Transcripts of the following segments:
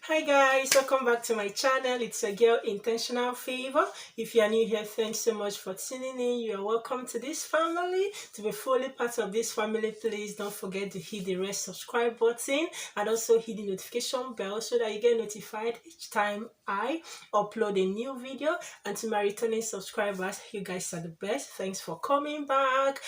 Hi guys, welcome back to my channel. It's your girl Intentional Favor. If you are new here, thanks so much for tuning in. You are welcome to this family. To be fully part of this family, please don't forget to hit the red subscribe button and also hit the notification bell so that you get notified each time I upload a new video. And to my returning subscribers, you guys are the best. Thanks for coming back.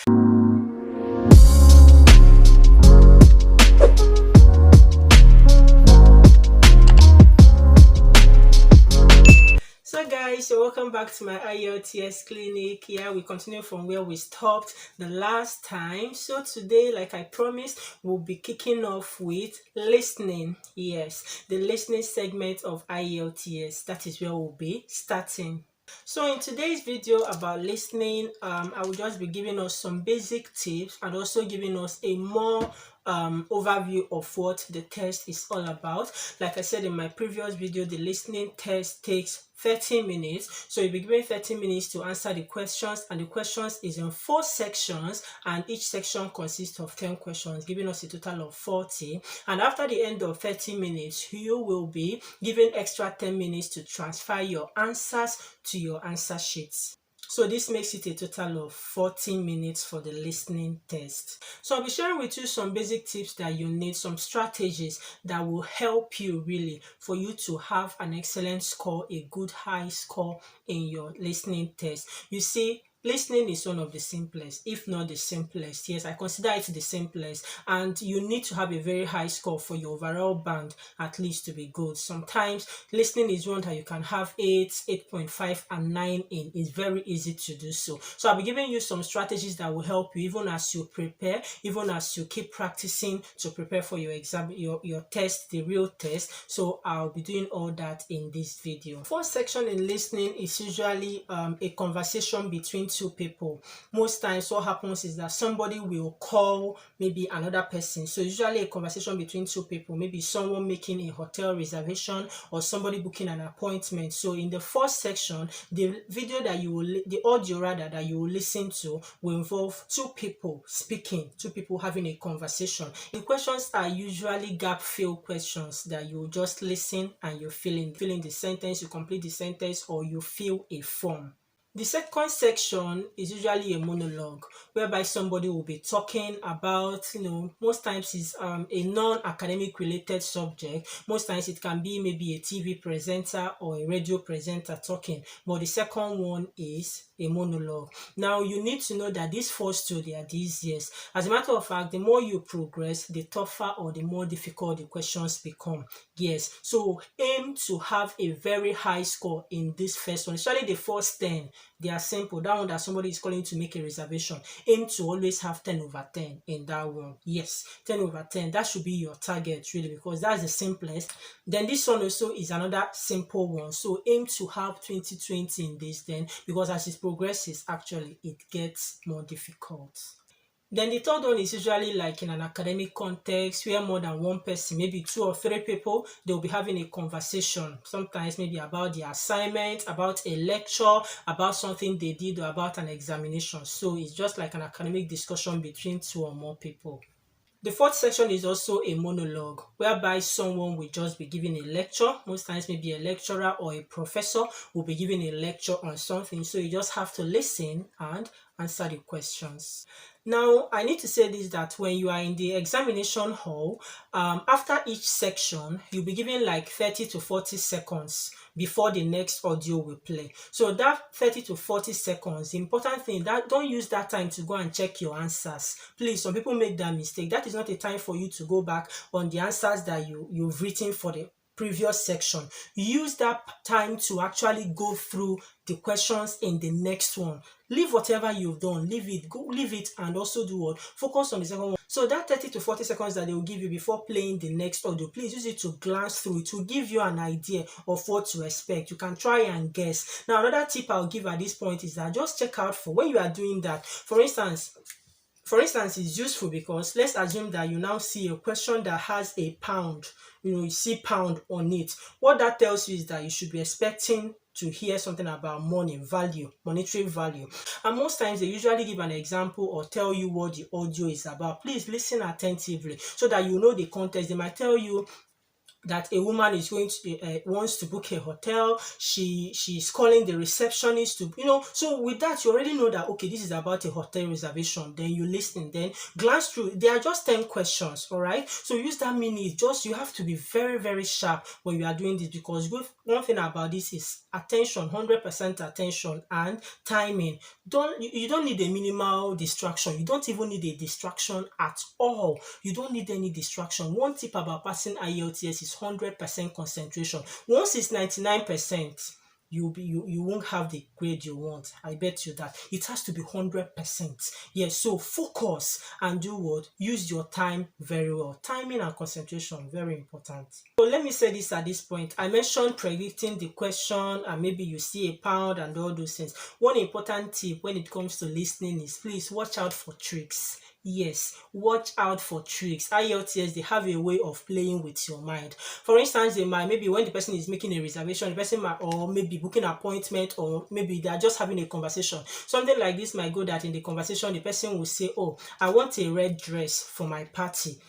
So guys, so welcome back to my IELTS clinic. Here we continue from where we stopped the last time. So today, like I promised, we'll be kicking off with listening. Yes, the listening segment of IELTS. That is where we'll be starting. So in today's video about listening, I will just be giving us some basic tips and also giving us a more overview of what the test is all about. Like I said in my previous video, the listening test takes 30 minutes. So you'll be given 30 minutes to answer the questions, and the questions is in 4 sections, and each section consists of 10 questions, giving us a total of 40. And after the end of 30 minutes, you will be given extra 10 minutes to transfer your answers to your answer sheets. So this makes it a total of 40 minutes for the listening test. So I'll be sharing with you some basic tips that you need, some strategies that will help you really for you to have an excellent score, a good high score in your listening test. You see, listening is one of the simplest, if not the simplest. Yes, I consider it the simplest, and you need to have a very high score for your overall band at least to be good. Sometimes listening is one that you can have 8, 8.5 and 9 in. It's very easy to do so. So I'll be giving you some strategies that will help you even as you prepare, even as you keep practicing to prepare for your exam, your test, the real test. So I'll be doing all that in this video. First section in listening is usually a conversation between two people. Most times what happens is that somebody will call maybe another person. So usually a conversation between two people, maybe someone making a hotel reservation or somebody booking an appointment. So in the first section, the video that you will, the audio rather that you will listen to will involve two people speaking, two people having a conversation. The questions are usually gap fill questions that you just listen and you fill in the sentence, you complete the sentence, or you fill a form. The second section is usually a monologue whereby somebody will be talking about, most times it's a non-academic related subject. Most times it can be maybe a TV presenter or a radio presenter talking, but the second one is a monologue. Now you need to know that these first two, they are the easiest. As a matter of fact, the more you progress, the tougher or the more difficult the questions become. Yes, so aim to have a very high score in this first one, especially the first 10. They are simple. That one that somebody is calling to make a reservation, aim to always have 10 over 10 in that one. Yes, 10 over 10. That should be your target really, because that's the simplest. Then this one also is another simple one. So aim to have 20-20 in this then, because as it progresses, actually it gets more difficult. Then the third one is usually like in an academic context where more than one person, maybe 2 or 3 people, they'll be having a conversation, sometimes maybe about the assignment, about a lecture, about something they did, or about an examination. So it's just like an academic discussion between 2 or more people. The fourth section is also a monologue, whereby someone will just be giving a lecture. Most times maybe a lecturer or a professor will be giving a lecture on something. So you just have to listen and answer the questions. Now, I need to say this, that when you are in the examination hall, after each section, you'll be given like 30 to 40 seconds before the next audio will play. So that 30 to 40 seconds, the important thing, that don't use that time to go and check your answers. Please, some people make that mistake. That is not a time for you to go back on the answers that you've written for the previous section. Use that time to actually go through the questions in the next one. Leave whatever you've done, leave it and also do what? Focus on the second one. So that 30 to 40 seconds that they will give you before playing the next audio, please use it to glance through. It will give you an idea of what to expect. You can try and guess. Now, another tip I'll give at this point is that just check out for when you are doing that. For instance, it's useful because let's assume that you now see a question that has a pound, you see pound on it. What that tells you is that you should be expecting to hear something about money, value, monetary value. And most times they usually give an example or tell you what the audio is about. Please listen attentively so that you know the context. They might tell you that a woman is going to wants to book a hotel. She's calling the receptionist to, so with that you already know that okay, this is about a hotel reservation. Then you listen, then glance through. There are just 10 questions, all right? So use that minute. Just you have to be very, very sharp when you are doing this, because one thing about this is attention, 100% attention, and timing. You don't need a minimal distraction. You don't even need a distraction at all. You don't need any distraction. One tip about passing IELTS is 100% concentration. Once it's 99%, you won't have the grade you want. I bet you that. It has to be 100%. Yes, so focus and do what? Use your time very well. Timing and concentration, very important. So let me say this at this point. I mentioned predicting the question, and maybe you see a pound and all those things. One important tip when it comes to listening is please watch out for tricks. Yes, watch out for tricks. IELTS, they have a way of playing with your mind. For instance, maybe when the person is making a reservation, the person might, or maybe booking an appointment, or maybe they are just having a conversation. Something like this might go that in the conversation, the person will say, oh, I want a red dress for my party.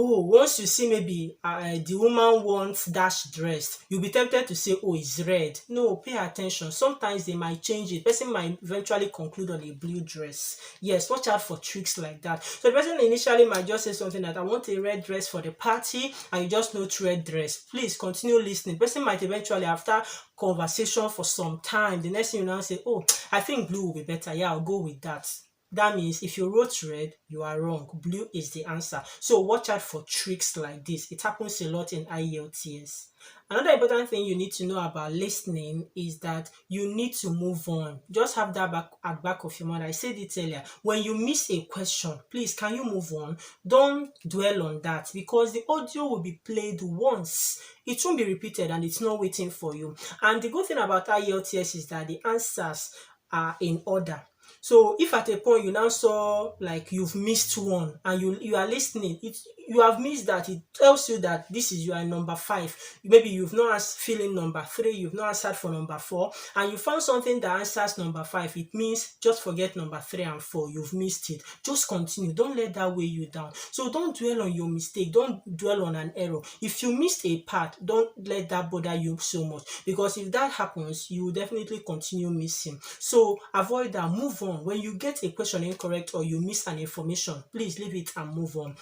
Oh, once you see maybe the woman wants dash dressed, you'll be tempted to say, oh, it's red. No, pay attention. Sometimes they might change it. Person might eventually conclude on a blue dress. Yes, watch out for tricks like that. So the person initially might just say something that I want a red dress for the party, and you just note red dress. Please continue listening. Person might eventually, after conversation for some time, the next thing you now say, oh, I think blue will be better. Yeah, I'll go with that. That means if you wrote red, you are wrong. Blue is the answer. So watch out for tricks like this. It happens a lot in IELTS. Another important thing you need to know about listening is that you need to move on. Just have that at back of your mind. I said it earlier. When you miss a question, please, can you move on? Don't dwell on that, because the audio will be played once. It won't be repeated, and it's not waiting for you. And the good thing about IELTS is that the answers are in order. So if at a point you now saw like you've missed one and you are listening, you have missed that, it tells you that you are in number 5. Maybe you've not filled in number 3, you've not answered for number 4, and you found something that answers number 5. It means just forget number 3 and 4. You've missed it. Just continue. Don't let that weigh you down. So don't dwell on your mistake. Don't dwell on an error. If you missed a part, don't let that bother you so much, because if that happens, you will definitely continue missing. So avoid that. Move on. When you get a question incorrect or you miss an information, please leave it and move on.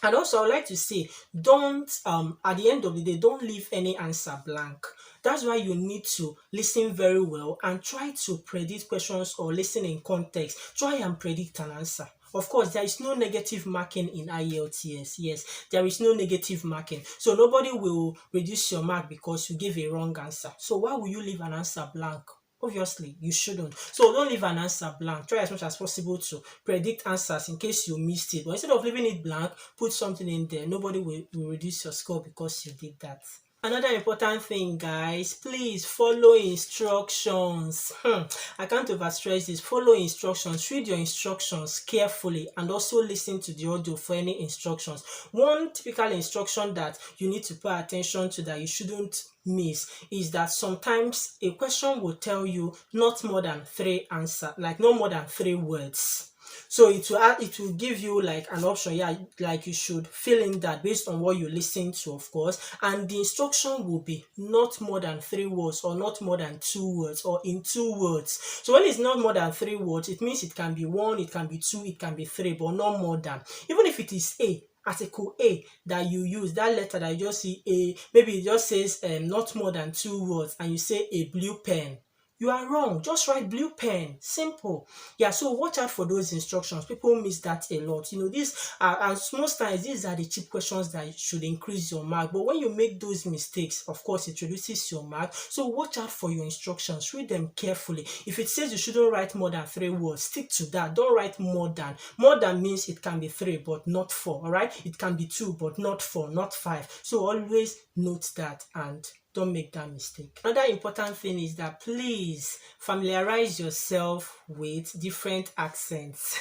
And also, I would like to say, don't, at the end of the day, don't leave any answer blank. That's why you need to listen very well and try to predict questions or listen in context. Try and predict an answer. Of course, there is no negative marking in IELTS. Yes, there is no negative marking. So nobody will reduce your mark because you gave a wrong answer. So why will you leave an answer blank? Obviously, you shouldn't. So don't leave an answer blank. Try as much as possible to predict answers in case you missed it. But instead of leaving it blank, put something in there. Nobody will reduce your score because you did that. Another important thing, guys, please follow instructions. I can't overstress this. Follow instructions. Read your instructions carefully and also listen to the audio for any instructions. One typical instruction that you need to pay attention to that you shouldn't miss is that sometimes a question will tell you not more than 3 answers, like no more than 3 words. So it will give you like an option, like you should fill in that based on what you listen to, of course, and the instruction will be not more than 3 words or not more than 2 words or in 2 words. So when it's not more than 3 words, it means it can be 1, it can be 2, it can be 3, but not more than. Even if it is article A that you use, that letter that you just see A, maybe it just says not more than 2 words, and you say a blue pen. You are wrong. Just write blue pen. Simple. Yeah, so watch out for those instructions. People miss that a lot. These are, and most times, these are the cheap questions that should increase your mark. But when you make those mistakes, of course, it reduces your mark. So watch out for your instructions. Read them carefully. If it says you shouldn't write more than 3 words, stick to that. Don't write more than. More than means it can be 3, but not 4. All right? It can be 2, but not 4, not 5. So always note that and don't make that mistake. Another important thing is that please familiarize yourself with different accents.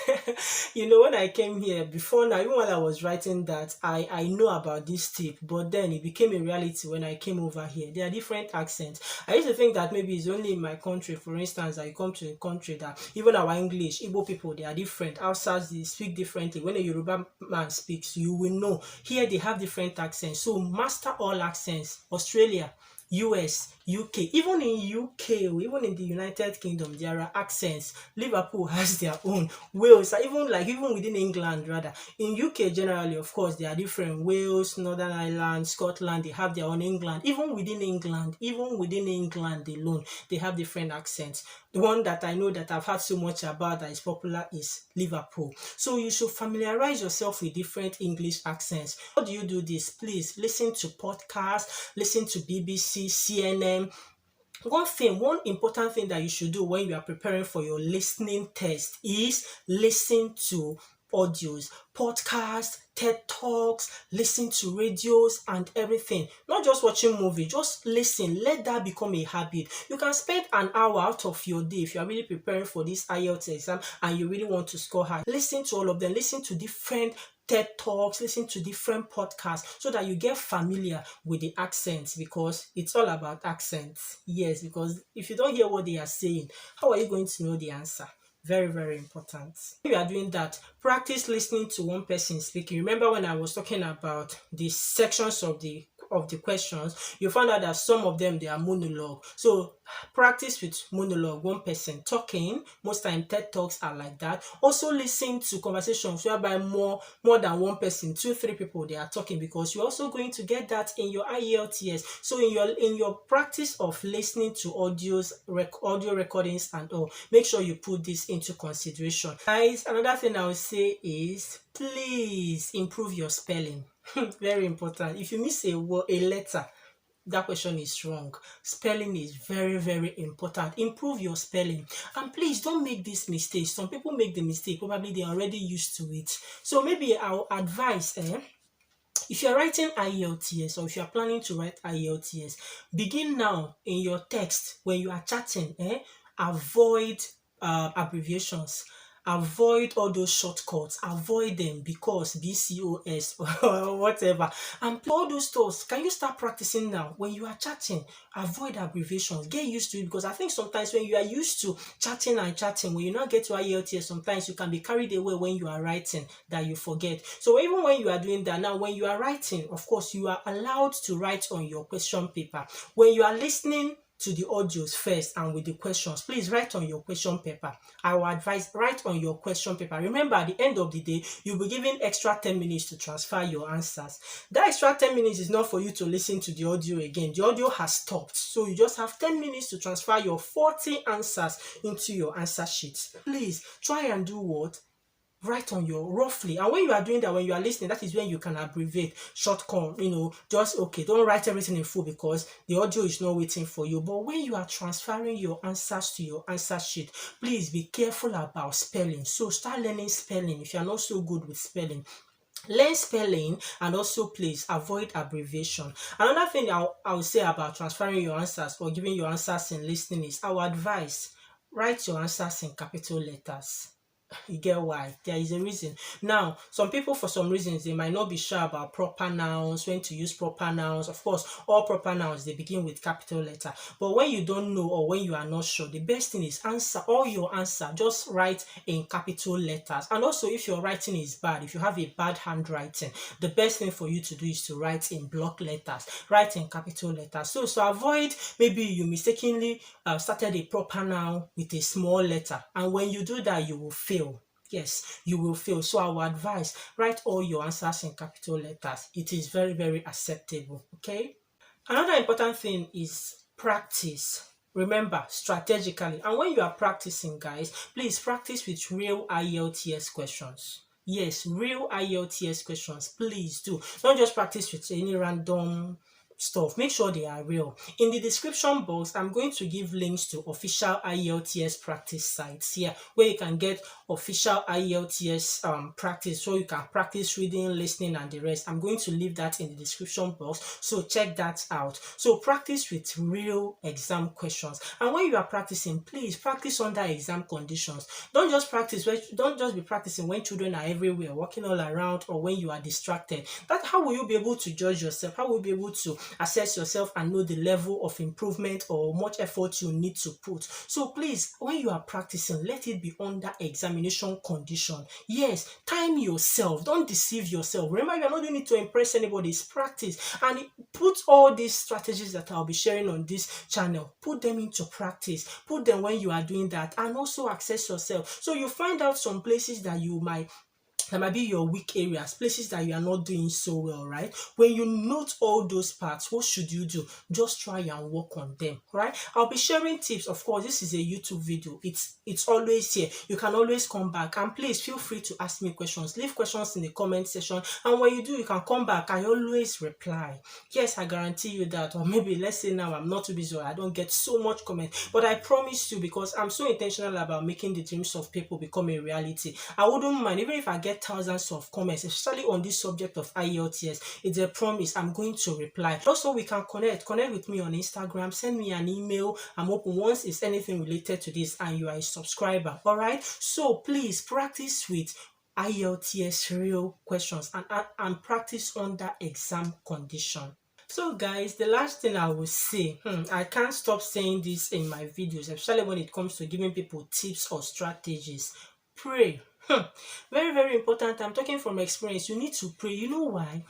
When I came here before now, even while I was writing that, I know about this tip, but then it became a reality when I came over here. There are different accents. I used to think that maybe it's only in my country, for instance, that you come to a country that even our English, Igbo people, they are different. Outside, they speak differently. When a Yoruba man speaks, you will know. Here, they have different accents. So master all accents. Australia, US, UK, even in UK, even in the United Kingdom, there are accents. Liverpool has their own. Wales, even within England rather. In UK generally, of course, there are different. Wales, Northern Ireland, Scotland, they have their own. England, even within England alone, they have different accents. The one that I know that I've heard so much about that is popular is Liverpool. So you should familiarize yourself with different English accents. How do you do this? Please listen to podcasts, listen to BBC, CNN. One important thing that you should do when you are preparing for your listening test is listen to audios, podcasts, TED Talks, listen to radios and everything. Not just watching movies, just listen. Let that become a habit. You can spend an hour out of your day if you are really preparing for this IELTS exam and you really want to score high. Listen to all of them. Listen to different TED Talks, listen to different podcasts so that you get familiar with the accents, because it's all about accents. Yes, because if you don't hear what they are saying, how are you going to know the answer? Very, very important. When you are doing that, practice listening to one person speaking. Remember when I was talking about the sections of the questions, you found out that some of them, they are monologue. So practice with monologue, one person talking. Most time TED Talks are like that. Also listen to conversations whereby more than one person, 2-3 people, they are talking, because you're also going to get that in your IELTS. So in your practice of listening to audio recordings and all, make sure you put this into consideration. Guys, another thing I would say is please improve your spelling. Very important. If you miss a letter, that question is wrong. Spelling is very, very important. Improve your spelling. And please don't make this mistake. Some people make the mistake, probably they're already used to it. So maybe our advice, if you're writing IELTS or if you're planning to write IELTS, begin now in your text when you are chatting, avoid abbreviations. Avoid all those shortcuts. Avoid them, because BCOS or whatever. And all those stuff, can you start practicing now? When you are chatting, avoid abbreviations. Get used to it, because I think sometimes when you are used to chatting, when you not get to IELTS, sometimes you can be carried away when you are writing that you forget. So even when you are doing that, now when you are writing, of course, you are allowed to write on your question paper. When you are listening to the audios first and with the questions, please write on your question paper. I will advise, write on your question paper. Remember, at the end of the day, you'll be given extra 10 minutes to transfer your answers. That extra 10 minutes is not for you to listen to the audio again. The audio has stopped. So you just have 10 minutes to transfer your 40 answers into your answer sheets. Please try and do what? Write on your roughly. And when you are doing that, when you are listening, that is when you can abbreviate, shortcut, just okay, don't write everything in full because the audio is not waiting for you. But when you are transferring your answers to your answer sheet, please be careful about spelling. So start learning spelling if you are not so good with spelling. Learn spelling, and also please avoid abbreviation. Another thing I would say about transferring your answers or giving your answers in listening is our advice: write your answers in capital letters. You get why? There is a reason. Now, some people, for some reasons, they might not be sure about proper nouns, when to use proper nouns. Of course, all proper nouns, they begin with capital letter. But when you don't know or when you are not sure, the best thing is all your answer, just write in capital letters. And also, if your writing is bad, if you have a bad handwriting, the best thing for you to do is to write in block letters, write in capital letters. So avoid, maybe you mistakenly started a proper noun with a small letter, and when you do that, you will fail. Yes, you will fail. So I would advise, write all your answers in capital letters. It is very, very acceptable. Okay. Another important thing is practice. Remember, strategically. And when you are practicing, guys, please practice with real IELTS questions. Yes, real IELTS questions. Please do. Don't just practice with any random stuff. Make sure they are real. In the description box, I'm going to give links to official IELTS practice sites here, where you can get official IELTS practice, so you can practice reading, listening, and the rest. I'm going to leave that in the description box, so check that out. So practice with real exam questions. And when you are practicing, please practice under exam conditions. Don't just be practicing when children are everywhere, walking all around, or when you are distracted. How will you be able to judge yourself? How will you be able to assess yourself and know the level of improvement or much effort you need to put. So please, when you are practicing, let it be under examination condition. Yes, time yourself. Don't deceive yourself. Remember, you're not doing it to impress anybody. It's practice. And put all these strategies that I'll be sharing on this channel, put them into practice. Put them when you are doing that, and also assess yourself. So you find out some places that might be your weak areas, places that you are not doing so well, right? When you note all those parts, what should you do? Just try and work on them, right? I'll be sharing tips. Of course, this is a YouTube video. It's always here. You can always come back, and please feel free to ask me questions. Leave questions in the comment section, and when you do, you can come back. I always reply. Yes, I guarantee you that. Or maybe let's say now I'm not too busy or I don't get so much comment, but I promise you, because I'm so intentional about making the dreams of people become a reality, I wouldn't mind even if I get thousands of comments, especially on this subject of IELTS. It's a promise. I'm going to reply. Also, we can connect with me on Instagram. Send me an email. I'm open once it's anything related to this and you are a subscriber. All right. So please practice with IELTS real questions and practice under exam condition. So guys, the last thing I will say, I can't stop saying this in my videos, especially when it comes to giving people tips or strategies. Pray. Very, very important. I'm talking from experience. You need to pray. You know why?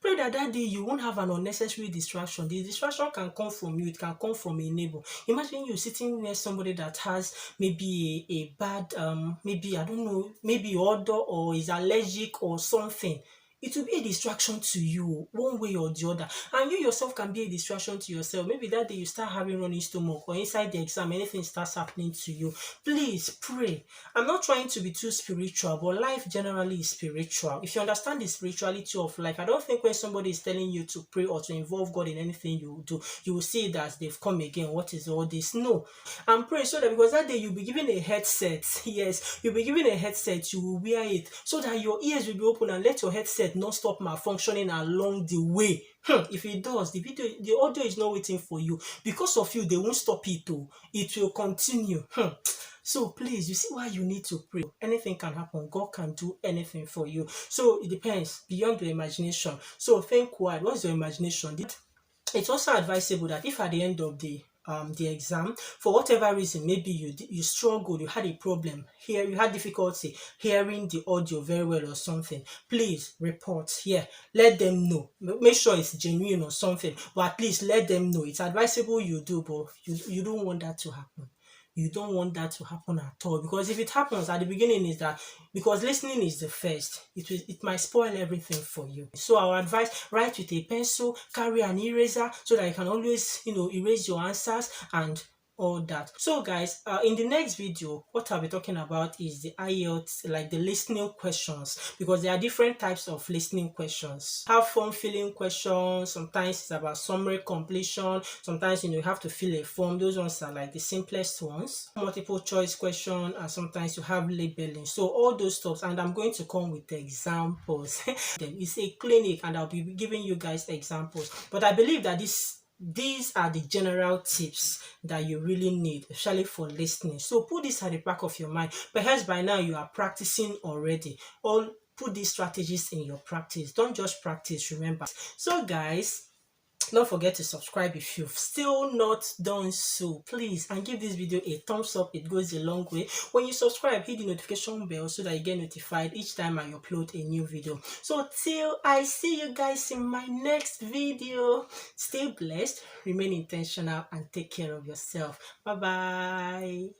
Pray that day you won't have an unnecessary distraction. The distraction can come from you. It can come from a neighbor. Imagine you sitting near somebody that has maybe a bad, maybe, I don't know, maybe odor or is allergic or something. It will be a distraction to you one way or the other, and you yourself can be a distraction to yourself. Maybe that day you start having running stomach, or inside the exam anything starts happening to you. Please pray. I'm not trying to be too spiritual, but life generally is spiritual. If you understand the spirituality of life, I don't think when somebody is telling you to pray or to involve God in anything you do, you will see that they've come again. What is all this? No. And pray so that, because that day you'll be given a headset. Yes, you'll be given a headset. You will wear it so that your ears will be open, and let your headset not stop malfunctioning along the way. If it does, the audio is not waiting for you. Because of you, they won't stop it. It will continue. So please, you see why you need to pray. Anything can happen. God can do anything for you. So it depends beyond your imagination. So think wide. What's your imagination? It's also advisable that if at the end of the exam, for whatever reason, maybe you struggled, you had a problem here, you had difficulty hearing the audio very well or something, please report here. Let them know. Make sure it's genuine or something, but at least let them know. It's advisable you do, but you don't want that to happen. You don't want that to happen at all, because if it happens at the beginning, is that because listening is the first, it might spoil everything for you. So our advice: write with a pencil, carry an eraser so that you can always erase your answers and all that. So guys, in the next video, what I'll be talking about is the IELTS, like the listening questions, because there are different types of listening questions. Have fun filling questions. Sometimes it's about summary completion. Sometimes you have to fill a form. Those ones are like the simplest ones. Multiple choice question, and sometimes you have labeling. So all those stuff, and I'm going to come with the examples. It's a clinic and I'll be giving you guys examples, but I believe that these are the general tips that you really need, especially for listening. So put this at the back of your mind. Perhaps by now you are practicing already. Put these strategies in your practice. Don't just practice, remember. So guys, don't forget to subscribe if you've still not done so, please, and give this video a thumbs up. It goes a long way. When you subscribe, hit the notification bell so that you get notified each time I upload a new video. So till I see you guys in my next video, stay blessed, remain intentional, and take care of yourself. Bye bye.